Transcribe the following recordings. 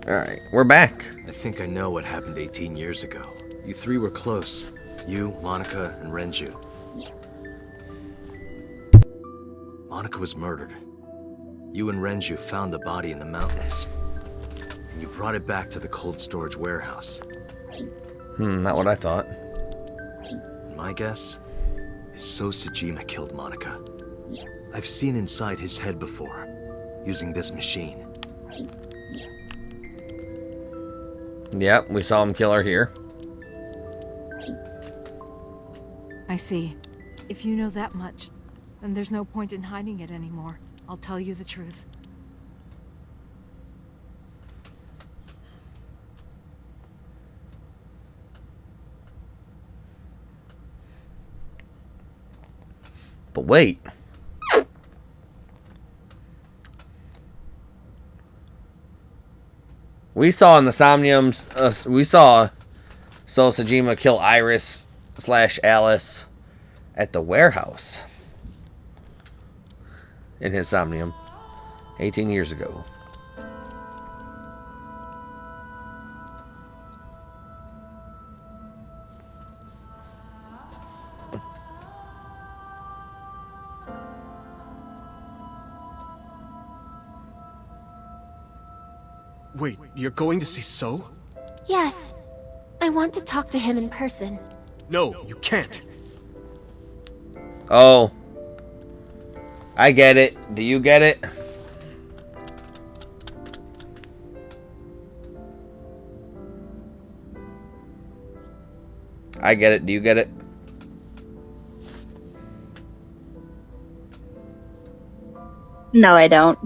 Alright, we're back. I think I know what happened 18 years ago. You three were close. You, Monica, and Renju. Monica was murdered. You and Renju found the body in the mountains. And you brought it back to the cold storage warehouse. Not what I thought. My guess is Sosajima killed Monica. I've seen inside his head before, using this machine. Yep, we saw him kill her here. I see. If you know that much, then there's no point in hiding it anymore. I'll tell you the truth. But wait. We saw in the Somniums, we saw Sosajima kill Iris/Alice at the warehouse. In his Somnium. 18 years ago. Wait, you're going to see So? Yes. I want to talk to him in person. No, you can't. Oh. I get it. Do you get it? I get it. Do you get it? No, I don't.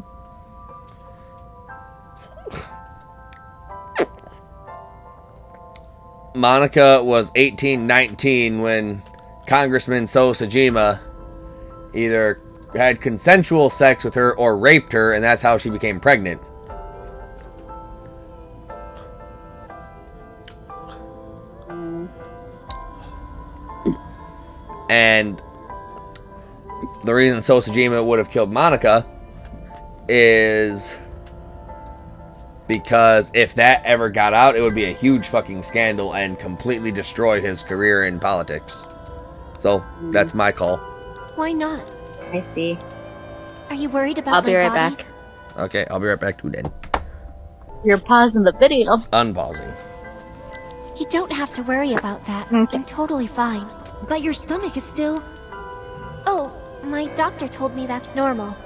Monica was 18, 19 when Congressman Sosajima either had consensual sex with her or raped her, and that's how she became pregnant. And the reason Sosajima would have killed Monica is because if that ever got out, it would be a huge fucking scandal and completely destroy his career in politics. So, that's my call. Why not? I see. Are you worried about I'll be my right body? back. Okay, I'll be right back too then. You're pausing the video. Unpausing. You don't have to worry about that. Okay. I'm totally fine. But your stomach is still... Oh, my doctor told me that's normal.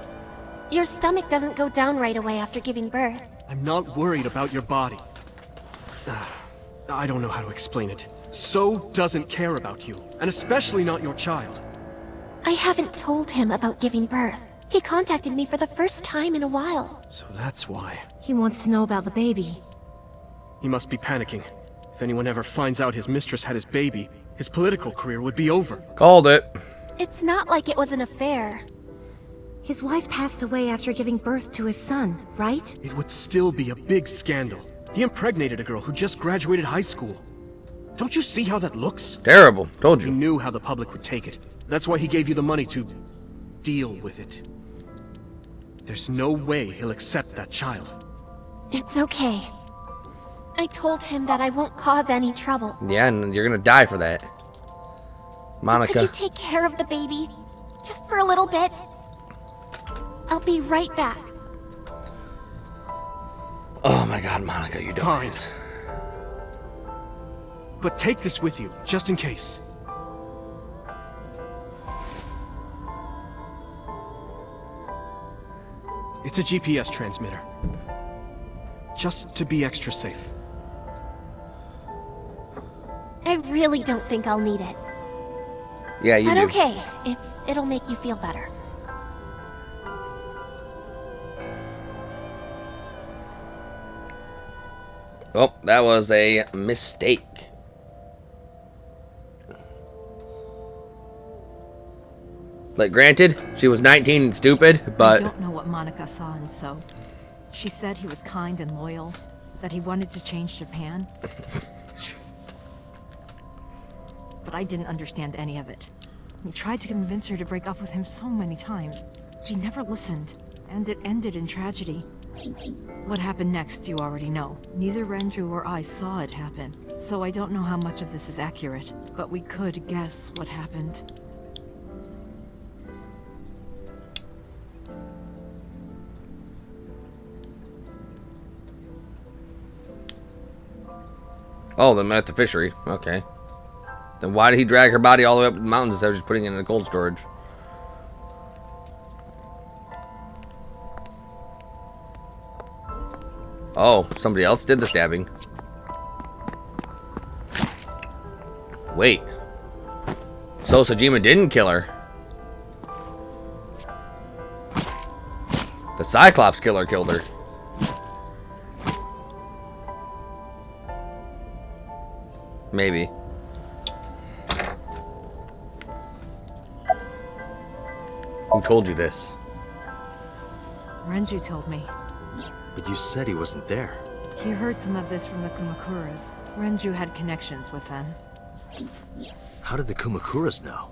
Your stomach doesn't go down right away after giving birth. I'm not worried about your body. I don't know how to explain it. So doesn't care about you, and especially not your child. I haven't told him about giving birth. He contacted me for the first time in a while. So that's why. He wants to know about the baby. He must be panicking. If anyone ever finds out his mistress had his baby, his political career would be over. Called it. It's not like it was an affair. His wife passed away after giving birth to his son, right? It would still be a big scandal. He impregnated a girl who just graduated high school. Don't you see how that looks? Terrible. Told He you. knew how the public would take it. That's why he gave you the money to deal with it. There's no way he'll accept that child. It's okay. I told him that I won't cause any trouble. Yeah, and you're gonna die for that. Monica. Could you take care of the baby? Just for a little bit? I'll be right back. Oh my god, Monica, you don't. Fine. But take this with you, just in case. It's a GPS transmitter. Just to be extra safe. I really don't think I'll need it. Yeah, you But do. okay, if it'll make you feel better. Oh, that was a mistake. Like, granted, she was 19 and stupid, I but don't know what Monica saw in So. She said he was kind and loyal, that he wanted to change Japan. But I didn't understand any of it. He tried to convince her to break up with him so many times. She never listened, and it ended in tragedy. What happened next, you already know. Neither Renju or I saw it happen, so I don't know how much of this is accurate, but we could guess what happened. Oh, they met at the fishery. Okay. Then why did he drag her body all the way up the mountains instead of just putting it in a cold storage? Oh, somebody else did the stabbing. Wait. So Sajima didn't kill her. The Cyclops killer killed her. Maybe. Who told you this? Renju told me. But you said he wasn't there. He heard some of this from the Kumakuras. Renju had connections with them. How did the Kumakuras know?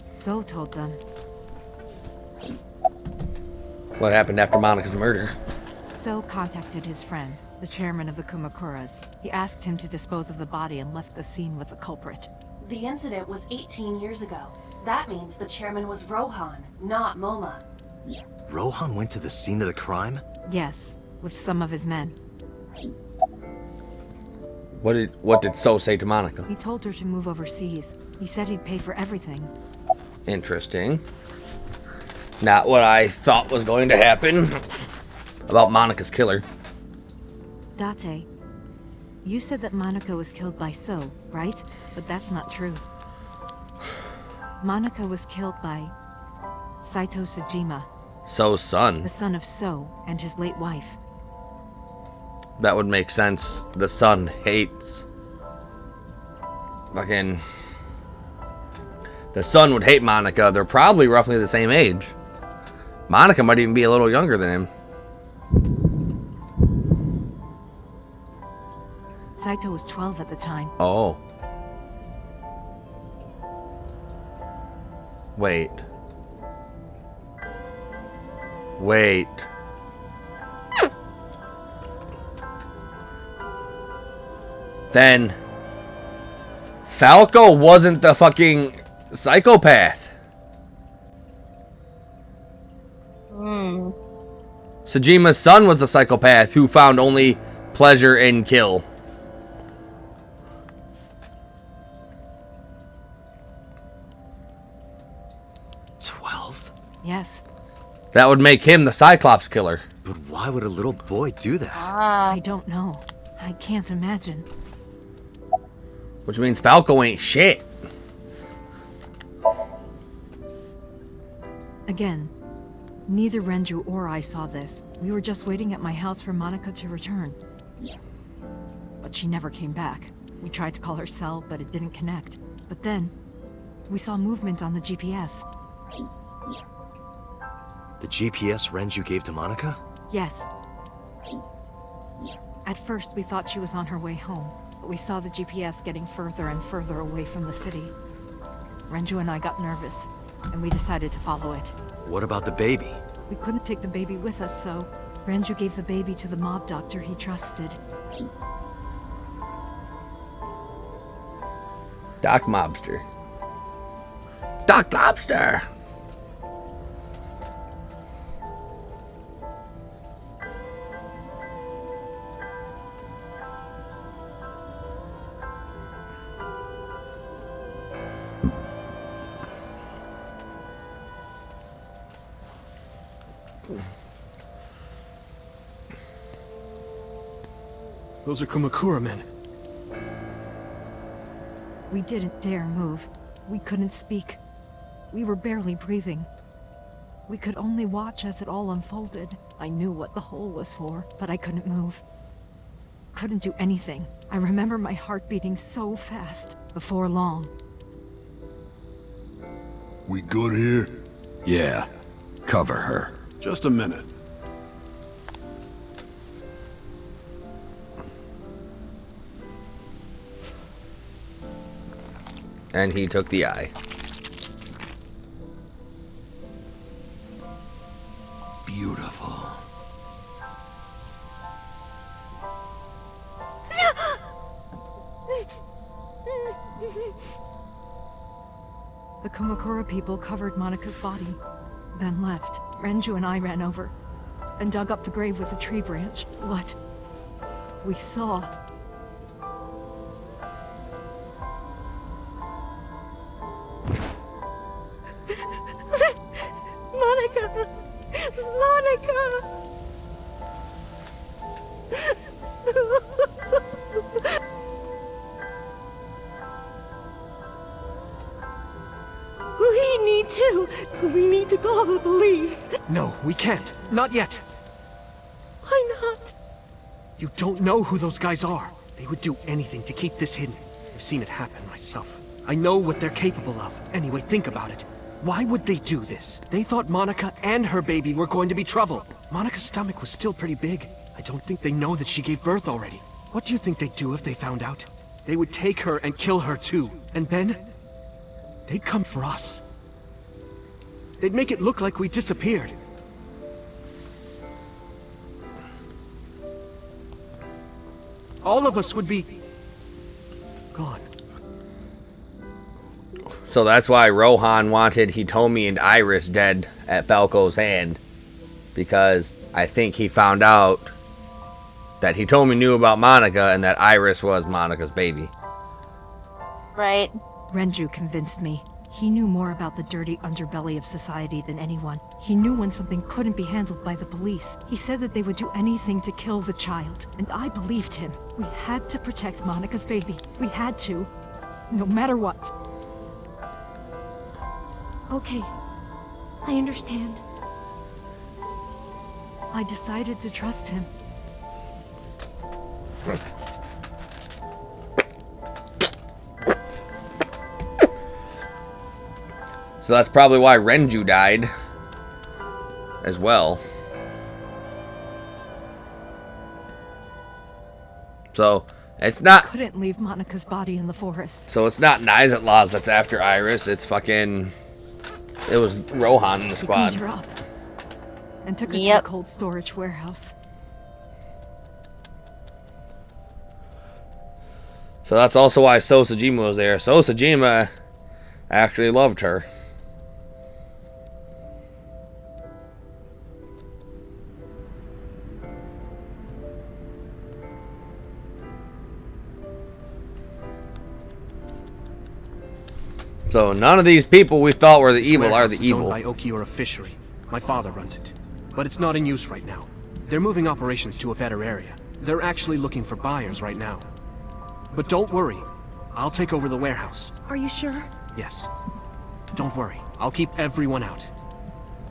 So told them. What happened after Monika's murder? So contacted his friend, the chairman of the Kumakuras. He asked him to dispose of the body and left the scene with the culprit. The incident was 18 years ago. That means the chairman was Rohan, not Moma. Rohan went to the scene of the crime? Yes, with some of his men. What did So say to Monika? He told her to move overseas. He said he'd pay for everything. Interesting. Not what I thought was going to happen about Monika's killer. Date, you said that Monika was killed by So, right? But that's not true. Monika was killed by Saito Sajima, So's son. the son of So and his late wife. That would make sense. The son hates fucking... The son would hate Monika. They're probably roughly the same age. Monika might even be a little younger than him. Saito was 12 at the time. Oh. Wait. Wait. Then Falco wasn't the fucking psychopath. Sajima's son was the psychopath who found only pleasure in kill. Yes. That would make him the Cyclops killer. But why would a little boy do that? I don't know. I can't imagine. Which means Falco ain't shit. Again, neither Renju or I saw this. We were just waiting at my house for Monika to return. But she never came back. We tried to call her cell, but it didn't connect. But then, we saw movement on the GPS. The GPS Renju gave to Monika? Yes. At first, we thought she was on her way home, but we saw the GPS getting further and further away from the city. Renju and I got nervous, and we decided to follow it. What about the baby? We couldn't take the baby with us, so Renju gave the baby to the mob doctor he trusted. Doc Mobster. Doc Lobster! Those are Kumakura men. We didn't dare move. We couldn't speak. We were barely breathing. We could only watch as it all unfolded. I knew what the hole was for, but I couldn't move. Couldn't do anything. I remember my heart beating so fast. Before long. We good here? Yeah. Cover her. Just a minute. And he took the eye. Beautiful. Kumakura people covered Monika's body, then left. Renju and I ran over and dug up the grave with a tree branch. What we saw. Monica! Monica! We need to call the police. No, we can't. Not yet. Why not? You don't know who those guys are. They would do anything to keep this hidden. I've seen it happen myself. I know what they're capable of. Anyway, think about it. Why would they do this? They thought Monica and her baby were going to be trouble. Monica's stomach was still pretty big. I don't think they know that she gave birth already. What do you think they'd do if they found out? They would take her and kill her too. And then, they'd come for us. They'd make it look like we disappeared. All of us would be gone. So that's why Rohan wanted Hitomi and Iris dead at Falco's hand. Because I think he found out that Hitomi knew about Monica and that Iris was Monica's baby. Right. Renju convinced me. He knew more about the dirty underbelly of society than anyone. He knew when something couldn't be handled by the police. He said that they would do anything to kill the child, and I believed him. We had to protect Monica's baby. We had to. No matter what. Okay. I understand. I decided to trust him. So that's probably why Renju died as well. So it's not. Couldn't leave Monica's body in the forest. So it's not Nizatlaws that's after Iris. It's fucking. It was Rohan in the He squad. cleaned her up and took her to Yep. a cold storage warehouse. So that's also why Sosajima was there. Sosajima actually loved her. So none of these people we thought were the This evil are the warehouse is owned evil. by Okiura Fishery. My father runs it. But it's not in use right now. They're moving operations to a better area. They're actually looking for buyers right now. But don't worry. I'll take over the warehouse. Are you sure? Yes. Don't worry. I'll keep everyone out.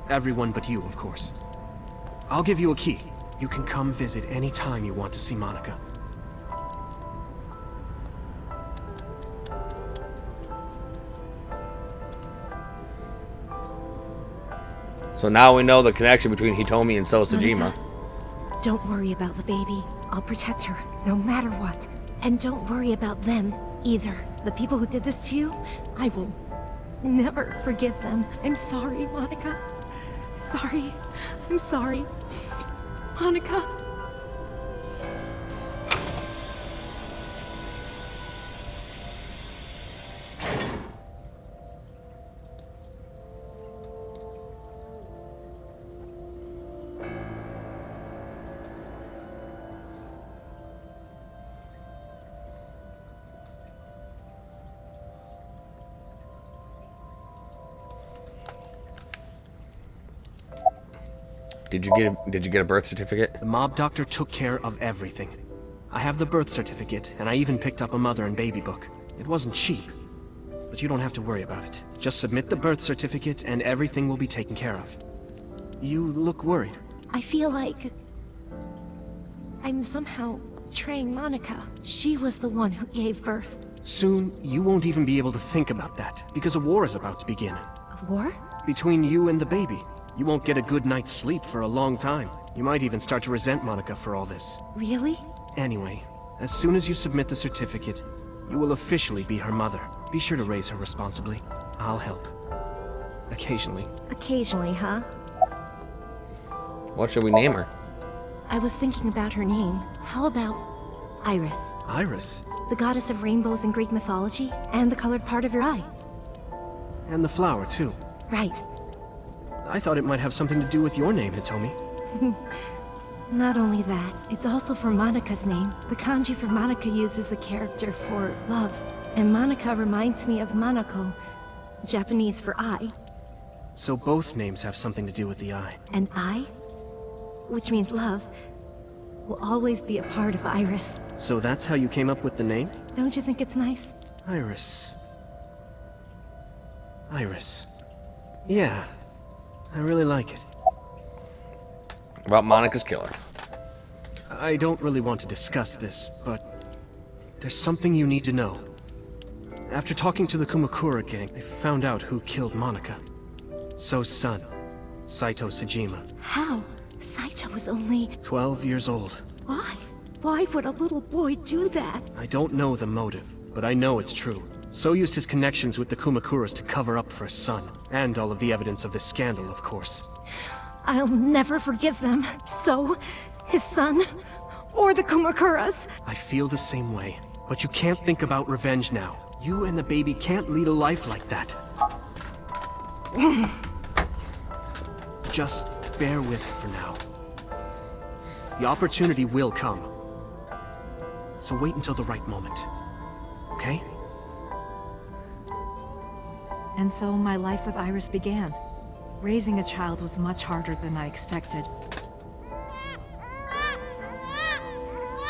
Everyone but you, of course. I'll give you a key. You can come visit any time you want to see Monica. So now we know the connection between Hitomi and Sosajima. Monica, don't worry about the baby. I'll protect her, no matter what. And don't worry about them, either. The people who did this to you, I will never forgive them. I'm sorry, Monica. Sorry. I'm sorry. Monica. Did you get a birth certificate? The mob doctor took care of everything. I have the birth certificate, and I even picked up a mother and baby book. It wasn't cheap, but you don't have to worry about it. Just submit the birth certificate, and everything will be taken care of. You look worried. I feel like I'm somehow betraying Monica. She was the one who gave birth. Soon, you won't even be able to think about that, because a war is about to begin. A war? Between you and the baby. You won't get a good night's sleep for a long time. You might even start to resent Monica for all this. Really? Anyway, as soon as you submit the certificate, you will officially be her mother. Be sure to raise her responsibly. I'll help. Occasionally. Occasionally, huh? What should we name her? I was thinking about her name. How about Iris? Iris? The goddess of rainbows in Greek mythology, and the colored part of your eye. And the flower, too. Right. I thought it might have something to do with your name, Hitomi. Not only that, it's also for Monika's name. The kanji for Monika uses the character for love. And Monika reminds me of Monoko, Japanese for eye. So both names have something to do with the eye. And eye, which means love, will always be a part of Iris. So that's how you came up with the name? Don't you think it's nice? Iris. Iris. Yeah, I really like it. About Monica's killer. I don't really want to discuss this, but there's something you need to know. After talking to the Kumakura gang, I found out who killed Monika. So's son, Saito Sejima. How? Saito was only... 12 years old. Why? Why would a little boy do that? I don't know the motive, but I know it's true. So used his connections with the Kumakuras to cover up for his son, and all of the evidence of this scandal, of course. I'll never forgive them. So, his son, or the Kumakuras. I feel the same way, but you can't think about revenge now. You and the baby can't lead a life like that. Just bear with it for now. The opportunity will come. So wait until the right moment. Okay? And so my life with Iris began. Raising a child was much harder than I expected.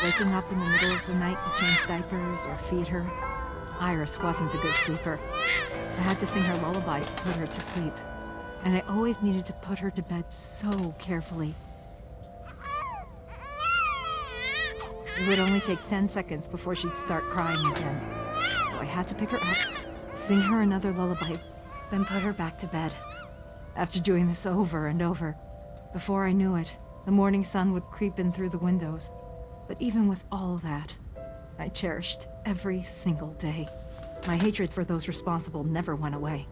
Waking up in the middle of the night to change diapers or feed her. Iris wasn't a good sleeper. I had to sing her lullabies to put her to sleep. And I always needed to put her to bed so carefully. It would only take 10 seconds before she'd start crying again. So I had to pick her up, sing her another lullaby, then put her back to bed. After doing this over and over, before I knew it, the morning sun would creep in through the windows. But even with all that, I cherished every single day. My hatred for those responsible never went away.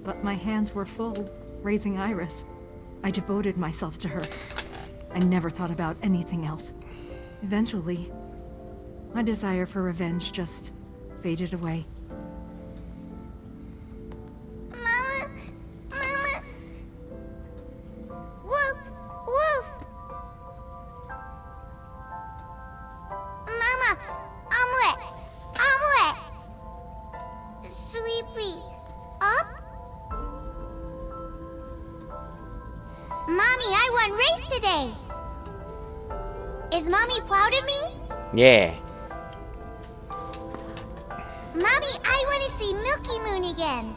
But my hands were full, raising Iris. I devoted myself to her. I never thought about anything else. Eventually, my desire for revenge just faded away. Mama! Mama! Woof! Woof! Mama! Omelette! Omelette! Sweepy! Up? Mommy, I won race today! Is Mommy proud of me? Yeah. Mommy, I want to see Milky Moon again.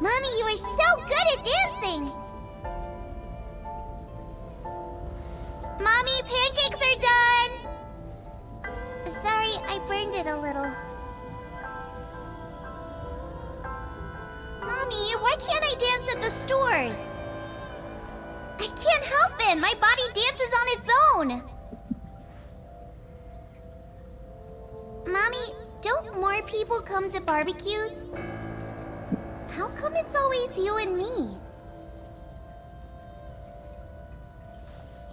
Mommy, you are so good at dancing. Mommy, pancakes are done. Sorry, I burned it a little. Mommy, why can't I dance at the stores? I can't help it. My body dances on its own. Mommy, don't more people come to barbecues? How come it's always you and me?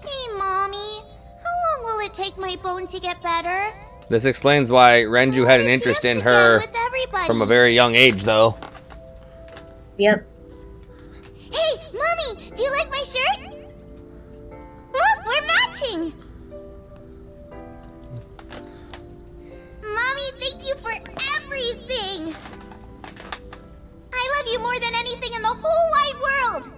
Hey, Mommy. How long will it take my bone to get better? This explains why Renju had an interest in her With everybody. from a very young age, though. Yep. Hey, Mommy, do you like my shirt? Look, we're matching. Mommy, thank you for everything. I love you more than anything in the whole wide world.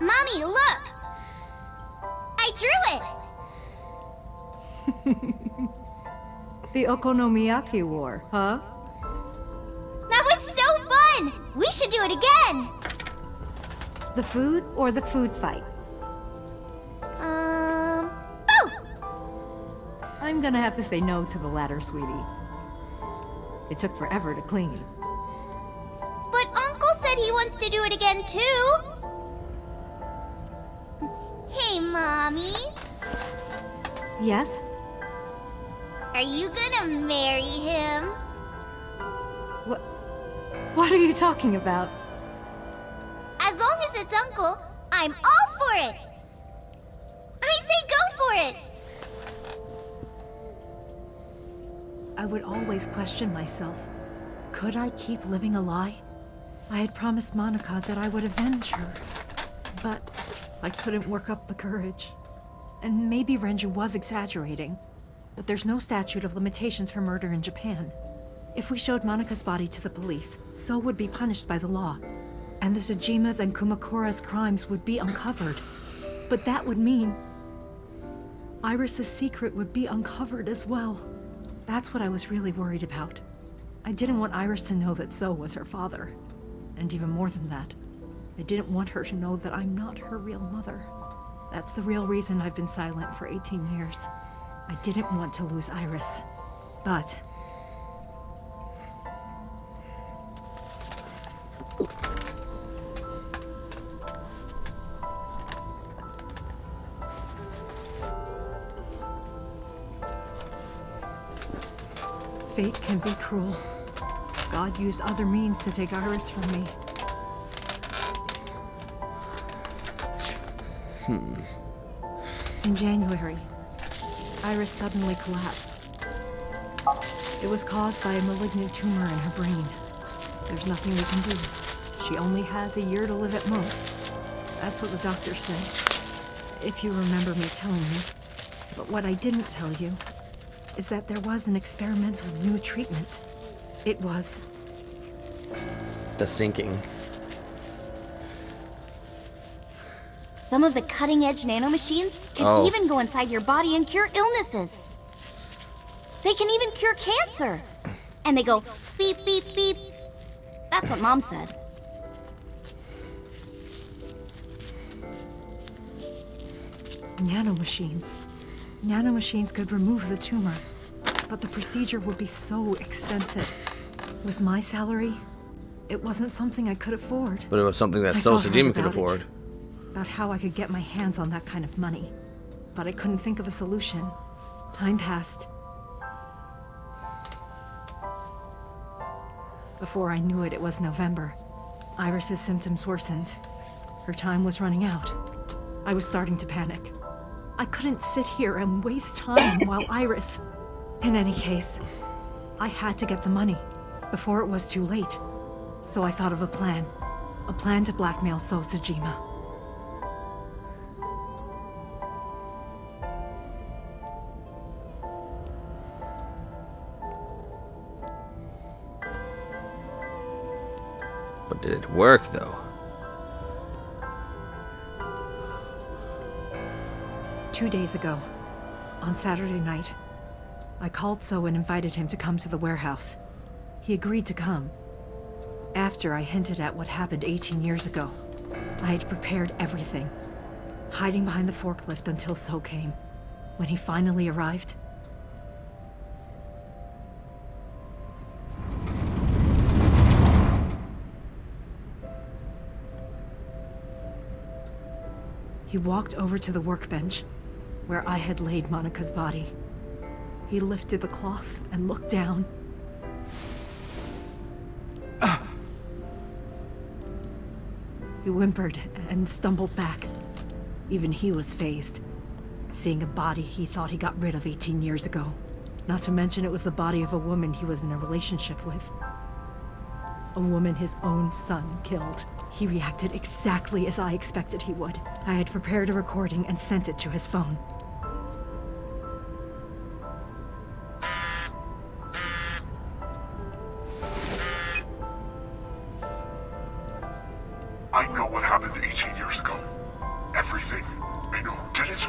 Mommy, look. I drew it. The Okonomiyaki War, huh? That was so fun. We should do it again. The food or the food fight? Both. I'm gonna have to say no to the latter, sweetie. It took forever to clean. But Uncle said he wants to do it again too. Hey, Mommy. Yes? Are you gonna marry him? What are you talking about? As long as it's Uncle, I'm all for it. I say go for it. I would always question myself. Could I keep living a lie? I had promised Monica that I would avenge her, but I couldn't work up the courage. And maybe Renju was exaggerating, but there's no statute of limitations for murder in Japan. If we showed Monika's body to the police, So would be punished by the law, and the Tsujima's and Kumakura's crimes would be uncovered. But that would mean Iris's secret would be uncovered as well. That's what I was really worried about. I didn't want Iris to know that So was her father. And even more than that, I didn't want her to know that I'm not her real mother. That's the real reason I've been silent for 18 years. I didn't want to lose Iris. But fate can be cruel. God used other means to take Iris from me. In January, Iris suddenly collapsed. It was caused by a malignant tumor in her brain. There's nothing we can do. She only has a year to live at most. That's what the doctors say, if you remember me telling you. But what I didn't tell you is that there was an experimental new treatment. It was The sinking. Some of the cutting-edge nanomachines can even go inside your body and cure illnesses. They can even cure cancer. And they go beep, beep, beep. That's what Mom said. nanomachines. Nanomachines could remove the tumor, but the procedure would be so expensive. With my salary, it wasn't something I could afford. But it was something that I So thought hard Sejima could about it, afford. about how I could get my hands on that kind of money. But I couldn't think of a solution. Time passed. Before I knew it, it was November. Iris's symptoms worsened. Her time was running out. I was starting to panic. I couldn't sit here and waste time while Iris... In any case, I had to get the money before it was too late. So I thought of a plan. A plan to blackmail So Sejima. But did it work, though? 2 days ago, on Saturday night, I called So and invited him to come to the warehouse. He agreed to come. After I hinted at what happened 18 years ago, I had prepared everything, hiding behind the forklift until So came. When he finally arrived, he walked over to the workbench where I had laid Monika's body. He lifted the cloth and looked down. He whimpered and stumbled back. Even he was fazed, seeing a body he thought he got rid of 18 years ago. Not to mention it was the body of a woman he was in a relationship with. A woman his own son killed. He reacted exactly as I expected he would. I had prepared a recording and sent it to his phone. I know what happened 18 years ago. Everything. I know who did it,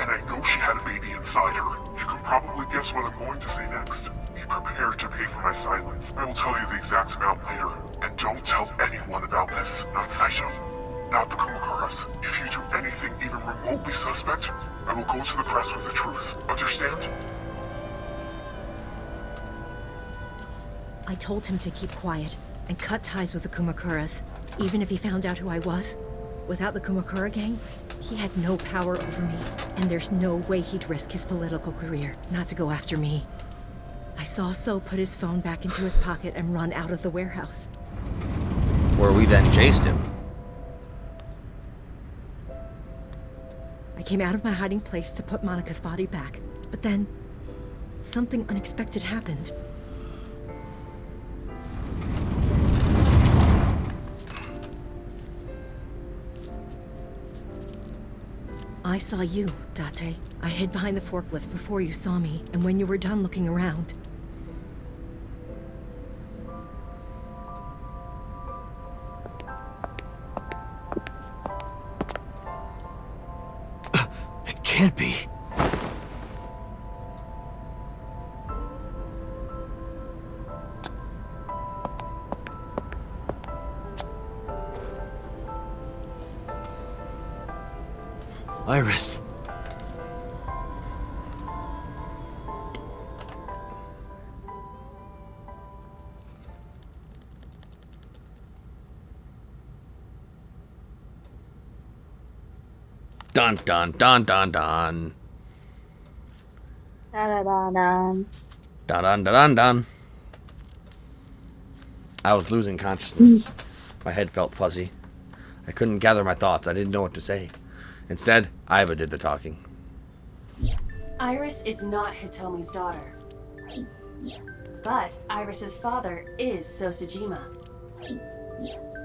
and I know she had a baby inside her. You can probably guess what I'm going to say next. Be prepared to pay for my silence. I will tell you the exact amount later. And don't tell anyone about this. Not Saito. Not the Kumakuras. If you do anything even remotely suspect, I will go to the press with the truth. Understand? I told him to keep quiet and cut ties with the Kumakuras, even if he found out who I was. Without the Kumakura gang, he had no power over me, and there's no way he'd risk his political career not to go after me. I saw So put his phone back into his pocket and run out of the warehouse. Where we then chased him. I came out of my hiding place to put Monika's body back, but then something unexpected happened. I saw you, Date. I hid behind the forklift before you saw me, and when you were done looking around... It can't be. Iris. Dun dun dun dun dun. Da da da da. Dun dun dun dun dun. I was losing consciousness. My head felt fuzzy. I couldn't gather my thoughts. I didn't know what to say. Instead, Iva did the talking. Iris is not Hitomi's daughter. But Iris's father is Sosajima.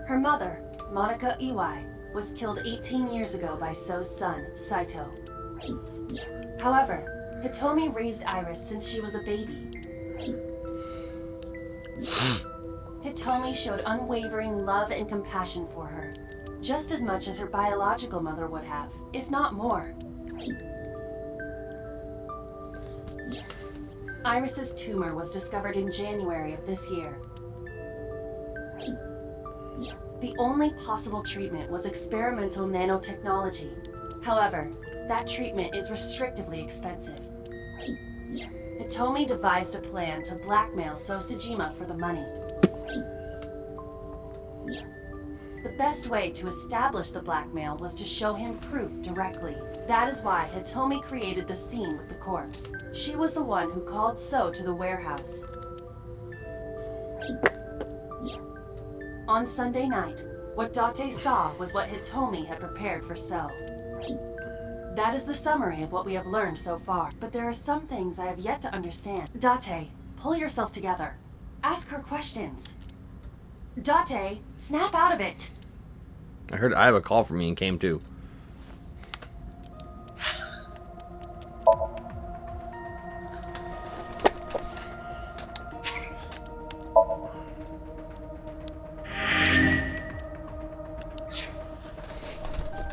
Her mother, Monica Iwai, was killed 18 years ago by So's son, Saito. However, Hitomi raised Iris since she was a baby. Hitomi showed unwavering love and compassion for her, just as much as her biological mother would have, if not more. Iris's tumor was discovered in January of this year. The only possible treatment was experimental nanotechnology. However, that treatment is restrictively expensive. Hitomi devised a plan to blackmail Sosajima for the money. The best way to establish the blackmail was to show him proof directly. That is why Hitomi created the scene with the corpse. She was the one who called So to the warehouse. On Sunday night, what Date saw was what Hitomi had prepared for So. That is the summary of what we have learned so far, but there are some things I have yet to understand. Date, pull yourself together. Ask her questions. Date, snap out of it! I heard Iva call for me and came too.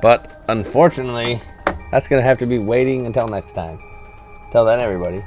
But unfortunately, that's going to have to be waiting until next time. Till then, everybody.